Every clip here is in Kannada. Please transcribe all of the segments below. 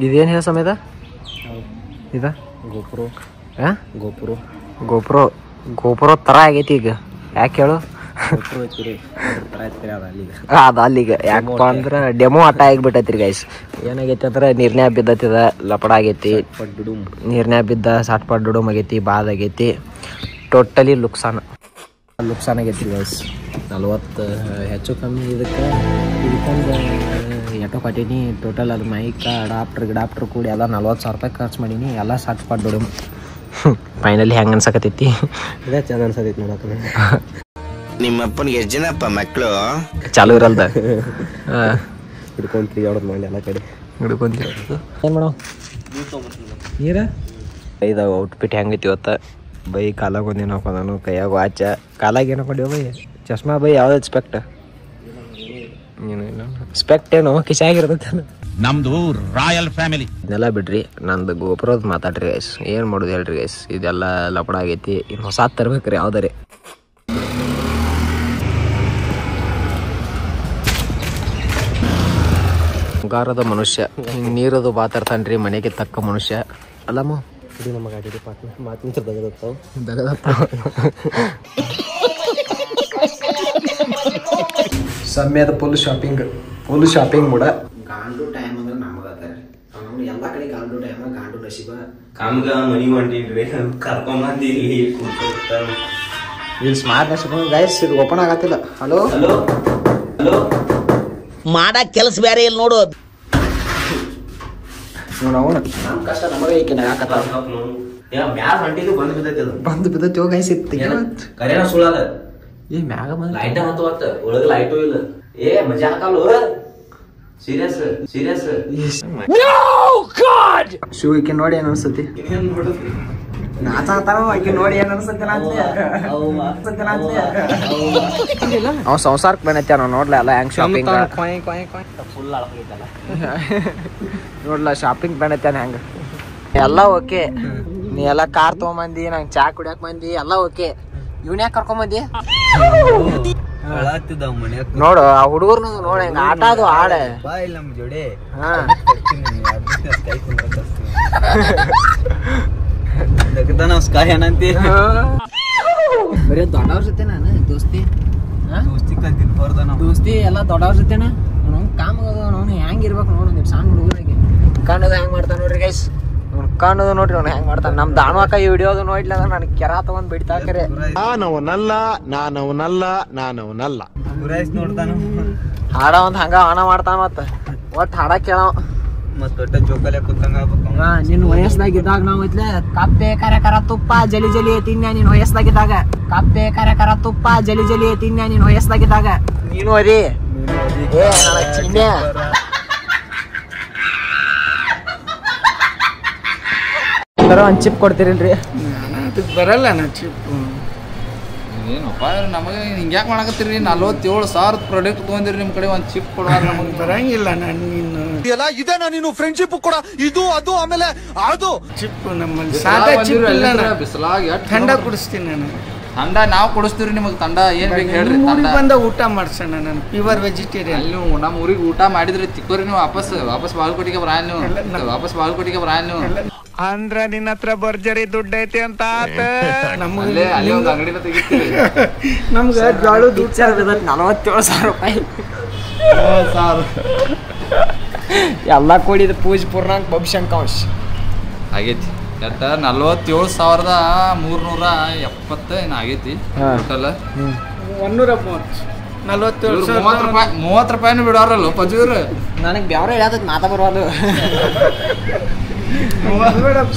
ಇದೇನು ಹೇಳ ಸಮಯದ ಇದ ಗೋಪುರ ಗೋಪುರ ಗೋಪುರ ಗೋಪುರ ಥರ ಆಗೈತಿ ಈಗ. ಯಾಕೆ ಹೇಳು? ಅದು ಅಲ್ಲಿಗೆ ಯಾಕಪ್ಪ ಅಂದ್ರೆ ಡೆಮೋ ಆಟ ಆಗಿಬಿಟ್ಟೈತ್ರಿ ಗೈಸ್. ಏನಾಗೈತಿ ಅಂದ್ರೆ ನೀರ್ನ್ಯಾಗ ಬಿದ್ದತಿದ ಲಪಡ ಆಗೈತಿ, ನೀರ್ನ್ಯಾಗ ಬಿದ್ದ ಸಾಟ್ಪಾಟ್ ಡುಡುಮ್ ಆಗೈತಿ, ಬಾದ್ ಆಗೈತಿ, ಟೋಟಲಿ ಲುಕ್ಸಾನ್ ಆಗೈತಿ ಗೈಸ್. 40 ಹೆಚ್ಚು ಕಮ್ಮಿ ಇದಕ್ಕೊಂದು ಎಟೋ ಕಟ್ಟೀನಿ. ಟೋಟಲ್ ಅದು ಮೈಕ ಗಿಡಾಪ್ಟ್ರ್ ಕೂಡಿ ಎಲ್ಲ 40,000 ರೂಪಾಯಿ ಖರ್ಚು ಮಾಡೀನಿ. ಎಲ್ಲ ಸಾಟ್ಪಾಟ್ ಡುಡುಮ್. ಫೈನಲಿ ಹೆಂಗೆ ಅನ್ಸಕತ್ತೈತಿ? ಇದೇ ಚಂದ ಅನ್ಸತೈತಿ ನೋಡಕ್ಕೆ. ನಿಮ್ಮಪ್ಪನಿಗೆ ಎಷ್ಟು ಜನಪ್ಪ ಮಕ್ಕಳು? ಚಾಲು ಇರಲ್ದ ಹಿಡ್ಕೊಂತ ತಿರ್ಗಾಡೋದು ಮಾಡಿ ಎಲ್ಲ ಕಡೆ ಹಿಡ್ಕೊಂತೀವಿ. ಏನು ಮಾಡೋ ನೀರ ಇದಾಗ ಔಟ್ಫಿಟ್ ಹೆಂಗೈತಿ ಇವತ್ತು? ಬೈ ಕಾಲಾಗ ಒಂದೇನು ಹಾಕೋದಾನು, ಕೈಯಾಗ ವಾಚ, ಕಾಲಾಗ ಏನು ಹಾಕೊಂಡಿವ ಬೈ? ಚಶ್ಮಾ ಬೈ ಯಾವ್ದು ಸ್ಪೆಕ್ಟ್? ಸ್ಪೆಕ್ಟ್ ಏನು ಕಿಶಾಗಿರ್ತೈತೆ ನಮ್ದು ರಾಯಲ್ ಫ್ಯಾಮಿಲಿ. ಇದೆಲ್ಲ ಬಿಡ್ರಿ, ನಂದು ಗೋಪುರದ ಮಾತಾಡ್ರಿ ಗೈಸ್. ಏನು ಮಾಡೋದು ಹೇಳ್ರಿ ಗೈಸ್? ಇದೆಲ್ಲ ಲಪಡ ಆಗೈತಿ. ಇನ್ನು ಹೊಸ ತರ್ಬೇಕ್ರಿ ಯಾವ್ದಾರೆ. ಬಂಗಾರದ ಮನುಷ್ಯ ಹಿಂಗೆ ನೀರದು ಬಾತಾಡ್ತಾನ್ರಿ ಮನೆಗೆ ತಕ್ಕ ಮನುಷ್ಯ ಅಲ್ಲಮ್ಮ. ಇದು ನಮ್ಮ ಗಾಡಿ ಮಾತಿನ ದಗದತ್ತಾವ ಸಮ್ಯದ ಫುಲ್ ಶಾಪಿಂಗ್ ಮೂಡ. ಗಾಂಡು ಟೈಮ್ ಅಂದ್ರೆ ನಮಗ ಎಲ್ಲ ಕಡೆ ಗಾಂಡು ಟೈಮ್, ಗಾಂಡು ನಶೀಬ. ಕಮ್ಗ ಮನಿ ಹೊಂಟಿನ್ರಿ ಕರ್ಕೊಂಬಂದಿ ಇಲ್ಲಿ ಸ್ಮಾರ್ಟ್ ನಶೀಬ ಗೈಸ್. ಇದು ಓಪನ್ ಆಗತ್ತಿಲ್ಲ. ಹಲೋ ಮಾಡಕ್ ಕೆಲಸ ಬೇರೆ ಇಲ್ಲ ನೋಡು. ನಮ್ಮ ಕಷ್ಟ ನಮಗೆ ಬಂದು ಬಿದ್ದೈತಿ ಗೈಸ್. ಕರೆನ ಸುಳ್ಳದ ಏ ಮ್ಯಾಗ ಲೈಟ್ ಹತ್ತು ಒಳಗ ಲೈಟು ಇಲ್ಲ. ಏ ಮಜಾ ಹಾಕಲ್ಲ ಸೀರಿಯಸ್ ಶೂ ಈಕೆ ನೋಡಿ ಏನ್ ಅನ್ಸತಿ? ಆಕೆ ನೋಡಿ ಏನ್ ಅನ್ಸತ್ತೆ? ಅವ್ ಸಂಸಾರಕ್ಕೆ ಬಂದೈತಿ ನಾವು ನೋಡ್ಲ ಎಲ್ಲ ಹೆಂಗ್ ಶಾಪಿಂಗ್ ಫುಲ್ ಅಳಕೈತಲ್ಲ ನೋಡ್ಲ ಶಾಪಿಂಗ್ ಬಂದೈತಿ ಹೆಂಗ ಎಲ್ಲ ಓಕೆ. ನೀ ಎಲ್ಲ ಕಾರ್ ತಗೊಂಬಂದಿ, ನಂಗೆ ಚಾ ಕುಡಿಯಕ್ ಬಂದಿ, ಎಲ್ಲ ಓಕೆ. ಇವ್ನ ಯಾಕೆ ಕರ್ಕೊಂಬಂದಿ? ನೋಡು ಆ ಹುಡುಗರ್ನು ನೋಡ ಹೆಂಗ ಆಟ ಅದು ಆಡ ನಮ್ಮ ಜೋಡಿ. ಬರೀ ದೊಡ್ಡವ್ರ ಜೊತೆ ನಾನು ದೋಸ್ತಿ ಎಲ್ಲ ದೊಡ್ಡವ್ರ ಜೊತೆನ ಕಾಮ್ ಹೆಂಗಿರ್ಬೇಕು ನೋಡು. ನೀವು ಸಣ್ಣ ಹುಡುಗರಿಗೆ ಕಣ್ಣದ ಹೆಂಗ್ ಮಾಡ್ತಾನ ನೋಡ್ರಿ ಗೈಸ್. ಕಣ್ಣದು ನೋಡ್ರಿ ಅವ್ನು ಹೆಂಗ್ ಮಾಡ್ತಾನ. ನಮ್ ದಾಣವಾಕ ಈ ವಿಡಿಯೋದು ನೋಡ್ಲಿಲ್ಲ ಅಂದ್ರೆ ನನಗೆ ಕೆರ ತಗೊಂಡ್ ಬಿಡ್ತಾಕರೆ. ನಾನವನಲ್ಲ ನೋಡ್ತಾನ ಹಾಡ ಒಂದ್ ಹಂಗ ಹಣ ಮಾಡ್ತಾನ. ಮತ್ತ ಒಟ್ಟು ಹಾಡ ಕೇಳವ ಮತ್ತ ಜೋಕಾಲೆ ಕೂತಂಗ ನಿನ್ ವಯಸ್ಸಾಗಿದ್ದಾಗ ನಾವ್ ಐತ್ಲೆ ಕಪ್ಪೆ ಕರ ತುಪ್ಪ ಜಲಿ ತಿನ್ಯ. ನೀನ್ ವಯಸ್ಸಾಗಿದ್ದಾಗ ಕಪ್ಪೆ ಕರ ತುಪ್ಪ ಜಲಿ ತಿನ್ಯ. ನೀನ್ ವಯಸ್ಸಾಗಿದ್ದಾಗ ನೀನು ಅದಿ. ಏ ನನಗ್ ಚಿನ್ಯ ಒಂದ್ ಚಿಪ್ ಕೊಡ್ತೀರಿಲ್ರಿ? ಬರಲ್ಲ ನಾ ಚಿಪ್. ಏನಪ್ಪ ನಮಗೆ ಹಿಂಗ್ಯಾಕೆ ಮಾಡಕತ್ತೀರಿ? 47,000 ಪ್ರಾಡಕ್ಟ್ ತೊಗೊಂಡಿರಿ, ನಿಮ್ಮ ಕಡೆ ಒಂದು ಚಿಪ್ ಕೊಡುವಾಗ ನಮಗೆ ಬರಂಗಿಲ್ಲ. ಇದೇನಾ ನೀನು ಫ್ರೆಂಡ್ಶಿಪ್ ಕೂಡ ಇದು ಅದು ಆಮೇಲೆ ಅದು ಚಿಪ್ ನಮ್ಮಲ್ಲಿ ಸಾದಾ ಚಿಪ್ ಇಲ್ಲ. ಬಿಸಲಾಗಿ ಥಂಡ ಕುಡಿಸ್ತೀನಿ ನಾನು. ತಂಡ ನಾವು ಕೊಡಿಸ್ತೀವಿ ನಿಮಗೆ. ತಂಡ ಏನ್ ಬೇಕು ಹೇಳ್ರಿ. ತಂಡ ಬಂದ ಊಟ ಮಾಡ್ಸೋಣ. ನಾನು ಪ್ಯೂರ್ ವೆಜಿಟೇರಿಯನ್. ಅಲ್ಲಿ ನೀವು ನಮ್ಮ ಊರಿಗೆ ಊಟ ಮಾಡಿದ್ರಿ ತಿಕ್ಕೋರಿ ನೀವು ವಾಪಸ್ ಬಾಗಲಕೋಟೆಗೆ ಬರ ನೀವು. ಅಂದ್ರ ನಿನ್ನ ಹತ್ರ ಭರ್ಜರಿ ದುಡ್ಡು ಐತಿ ಅಂತ ನಮ್ಗೆ ಅಲ್ಲಿ ಒಂದು ಅಂಗಡಿನ ತೆಗಿತೀರಿ. ನಮ್ಗೆ ಜೋಳ ದುಡ್ಡು 47,000 ರೂಪಾಯಿ ಎಲ್ಲ ಕೂಡಿದ ಪೂಜೆ ಪೂರ್ಣಾಂಕ ಭವಿಷ್ಯಂಕಾಂಶ ಆಗೈತಿ. ಎಟ್ಟ 47,370 ಏನು ಆಗೈತಿ ಟೋಟಲ್. 30 ರೂಪಾಯಿನೂ ಬಿಡೋರಲ್ಲ ಪಜೂರು. ನನಗೆ ಬ್ಯಾವ್ರ ಹೇಳೋದಕ್ಕೆ ಮಾತಾ ಬರೋದು.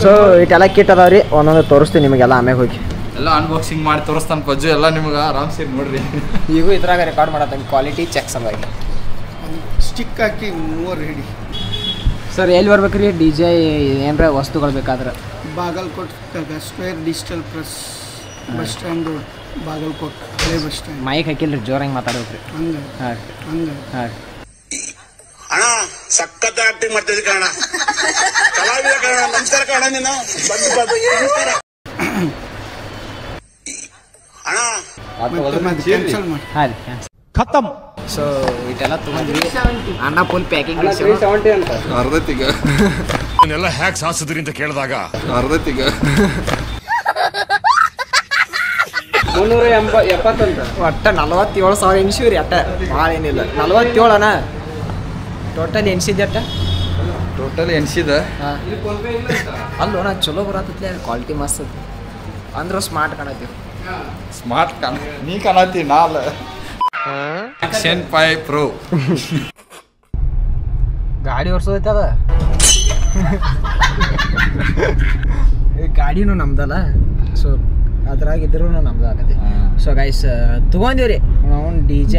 ಸೊ ಇಟ್ಟೆಲ್ಲ ಕಿಟ್ ಅದಾವ್ರಿ, ಒಂದೊಂದು ತೋರಿಸ್ತೀನಿ ನಿಮಗೆಲ್ಲ. ಆಮ್ಯಾಗ ಹೋಗಿ ಎಲ್ಲ ಅನ್ಬಾಕ್ಸಿಂಗ್ ಮಾಡಿ ತೋರಿಸ್ತಾನೆ ಪಜ್ಜು ಎಲ್ಲ ನಿಮ್ಗೆ ಆರಾಮ್ಸಿ ನೋಡ್ರಿ. ಈಗೂ ಇದ್ರಾಗ ರೆಕಾರ್ಡ್ ಮಾಡತ್ತ ಕ್ವಾಲಿಟಿ ಚೆಕ್ ಸಲುವಾಗಿ ಸ್ಟಿಕ್ ಹಾಕಿ 3 ಹಿಡಿ. ಸರ್ ಎಲ್ಲಿ ಬರ್ಬೇಕ್ರಿ? DJ ಏನ್ರ ವಸ್ತುಗಳು ಬೇಕಾದ್ರೆ Bagalkot square digital press bus stand road Bagalkot ಹಳೆ ಬಸ್ ಸ್ಟ್ಯಾಂಡ್. ಮೈಕ್ ಹಾಕಿಲ್ರಿ, ಜೋರಾಗಿ ಮಾತಾಡ್ಬೇಕ್ರಿ. ಹಂಗೆ ಹಾಂ ಅಣ್ಣ ಸಖತ್ ಆಕ್ಟಿಂಗ್ ಮಾಡ್ತಿದ್ದೆ ಕಣ. ಕಲಾವಿದ ಕಣ. ನಮಸ್ಕಾರ ಕಣ. ನೀನು ಅಣ್ಣ ಕ್ಯಾನ್ಸಲ್ ಮಾಡಿ ಖತಮ್. ಸೊ ಇದೆಲ್ಲ ತೊಗೊಂಡ್ವಿ. ಅಣ್ಣ ಫುಲ್ ಪ್ಯಾಕಿಂಗ್ ಅರ್ಧತಿಗ ಎಲ್ಲ ಹ್ಯಾಕ್ ಸಾಸಿದ್ರಿ ಅಂತ ಕೇಳಿದಾಗ ಅರ್ಧತಿಗ ಒಟ್ಟ 47,000 ಎನ್ಸಿವ್ರಿ ಅಟ್ಟ ಭಾಳ ಏನಿಲ್ಲ 47 ಅಣ್ಣ ಟೋಟಲ್ ಎನ್ಸಿದ್ದೆ ಅಟ್ಟ ಟೋಟಲ್ ಎನ್ಸಿದ ಅಲ್ಲೋಣ ಚಲೋ ಬರತ್ತಲೆ ಕ್ವಾಲಿಟಿ ಮಸ್ತ್ ಐತಿ ಅಂದ್ರೆ ಸ್ಮಾರ್ಟ್ ಕಾಣತ್ತೀವಿ. ಸ್ಮಾರ್ಟ್ ನೀ ಕಾಣತ್ತಿ ನಾಲ್ ಆಕ್ಷನ್ 5 Pro ಗಾಡಿ ಓಡಿಸೋದೈತೆ ಅದ ಗಾಡಿನೂ ನಮ್ದಲ್ಲ. ಸೊ ಅದ್ರಾಗಿದ್ರು ನಮ್ದು ಆಗತ್ತೆ. ಸೊ ಗೈಸ್ ತೊಗೊಂಡಿವ್ರಿ ಅವ್ನು DJ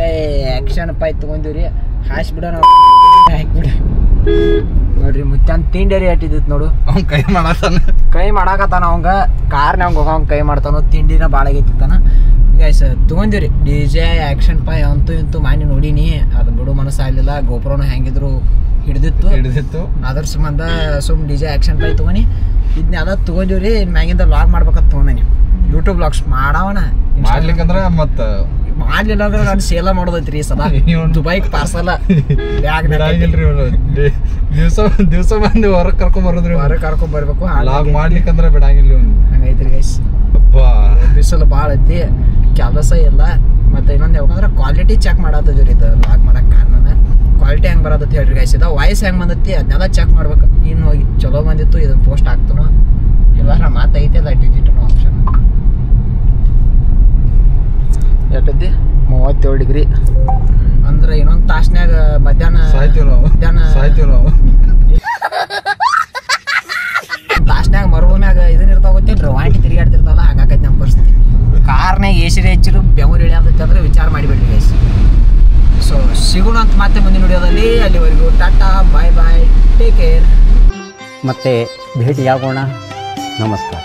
ಆ್ಯಕ್ಷನ್ 5 ತೊಗೊಂಡಿವ್ರಿ. ಹಾಸ್ಬಿಡ ನಾವು ಹಾಕ್ಬಿಡ ನೋಡ್ರಿ ಮುತ್ತಾನ್ ತಿಂಡಿ ಅಟ್ಟಿದ್ದು ನೋಡು. ಅವ್ನು ಕೈ ಮಾಡಾಕತ್ತಾನ ಅವಂಗ ಕಾರ್ನಾಗ ಹೋಗ ಅವ್ನು ಕೈ ಮಾಡ್ತಾನೋ ತಿಂಡಿನ ಭಾಳ ಆಗೈತಿತ್ತಾನ. ಗೈಸ್ ತೊಗೊಂಡಿವ್ರಿ DJ ಆ್ಯಕ್ಷನ್ 5 ಅಂತೂ ಇಂತೂ ಮಾಡಿ ನೋಡೀನಿ. ಅದು ಬಿಡು ಮನಸ್ಸಾಗಲಿಲ್ಲ. ಗೋಪುರನು ಹೆಂಗಿದ್ರು ಹಿಡಿದಿತ್ತು ಅದ್ರ ಸಂಬಂಧ ಸುಮ್ DJ ಆ್ಯಕ್ಷನ್ 5 ತೊಗೊಂಡು ಇದನ್ನೆಲ್ಲ ತೊಗೊಂಡಿವ್ರಿ. ಮ್ಯಾಗಿಂದ ವ್ಲಾಗ್ ಮಾಡ್ಬೇಕಂತ ತೊಗೊಂಡೇನಿ. ಯೂಟ್ಯೂಬ್ ವ್ಲಾಗ್ಸ್ ಮಾಡವಣ ಮಾಡ್ಲಿಕ್ಕಂದ್ರ ಮತ್ತ ಮಾಡ್ಲಿಲ್ಲ ಅಂದ್ರೆ ನಾನು ಸೇಲ ಮಾಡೋದೈತ್ರಿ ಈ ಸಲ. ದುಬೈಗೆ ಪಾರ್ಸಲ ದಿವಸ ಬಂದು ಹೊರಗೆ ಕರ್ಕೊಂಡ್ ಬರ್ಬೇಕು ಮಾಡ್ಲಿಕ್ಕಂದ್ರ ಬಿಡಂಗಿಲ್ಲ ಹಂಗೈತ್ರಿ ಗೈಸ್. ಬಿಸಿಲು ಭಾಳ ಐತಿ ಕೆಲಸ ಇಲ್ಲ. ಮತ್ತೆ ಇನ್ನೊಂದು ಯಾಕಂದ್ರೆ ಕ್ವಾಲಿಟಿ ಚೆಕ್ ಮಾಡತ್ತದ್ರಿ ಇದು ವ್ಲಾಗ್ ಮಾಡಕ್ ಕಾರಣ ಕ್ವಾಲಿಟಿ ಹೆಂಗ್ ಬರತ್ತ ಹೇಳ್ರಿ ಗೈಸ್. ಇದು ವಾಯ್ಸ್ ಹೆಂಗ್ ಬಂದೈತಿ ಅದನ್ನೆಲ್ಲ ಚೆಕ್ ಮಾಡ್ಬೇಕು. ಇನ್ನು ಹೋಗಿ ಚಲೋ ಬಂದಿತ್ತು ಇದನ್ನ ಪೋಸ್ಟ್ ಆಗ್ತಾನೋ ಇಲ್ಲ ಮಾತೈತಿ ಅದ ಡಿಜಿಟಲ್ ಆಪ್ಷನ್. ಎಷ್ಟೈತಿ 37 ಡಿಗ್ರಿ ಅಂದ್ರೆ ಇನ್ನೊಂದು ತಾಸ್ನ್ಯಾಗ ಮಧ್ಯಾಹ್ನ ತಾಸ್ನ್ಯಾಗ ಮರುಭೂಮ್ಯಾಗ ಇದನ್ನ ಇರ್ತಾವ ಗೊತ್ತೇನ್ರಿ ವಾಂಟಿ ತಿರುಗಾಡ್ತಿರ್ತಾವಲ್ಲ ಹಂಗಾಕೈತಿ ನಮ್ಮ ಪರಿಸ್ಥಿತಿ. ಕಾರ್ನಾಗ ಎಸಿರಿ ಹೆಚ್ಚಿರು ಬೆವರು ಇಳಿಯತೈತಿ ಅಂದ್ರೆ ವಿಚಾರ ಮಾಡಿಬಿಡ್ರಿ ಗೈಸ್. ಸೊ ಸಿಗೋಣ ಅಂತ ಮತ್ತೆ ಮುಂದಿನ ವಿಡಿಯೋದಲ್ಲಿ. ಅಲ್ಲಿವರೆಗೂ ಟಾಟಾ ಬಾಯ್ ಬಾಯ್ ಟೇಕ್ ಕೇರ್. ಮತ್ತೆ ಭೇಟಿಯಾಗೋಣ. ನಮಸ್ಕಾರ.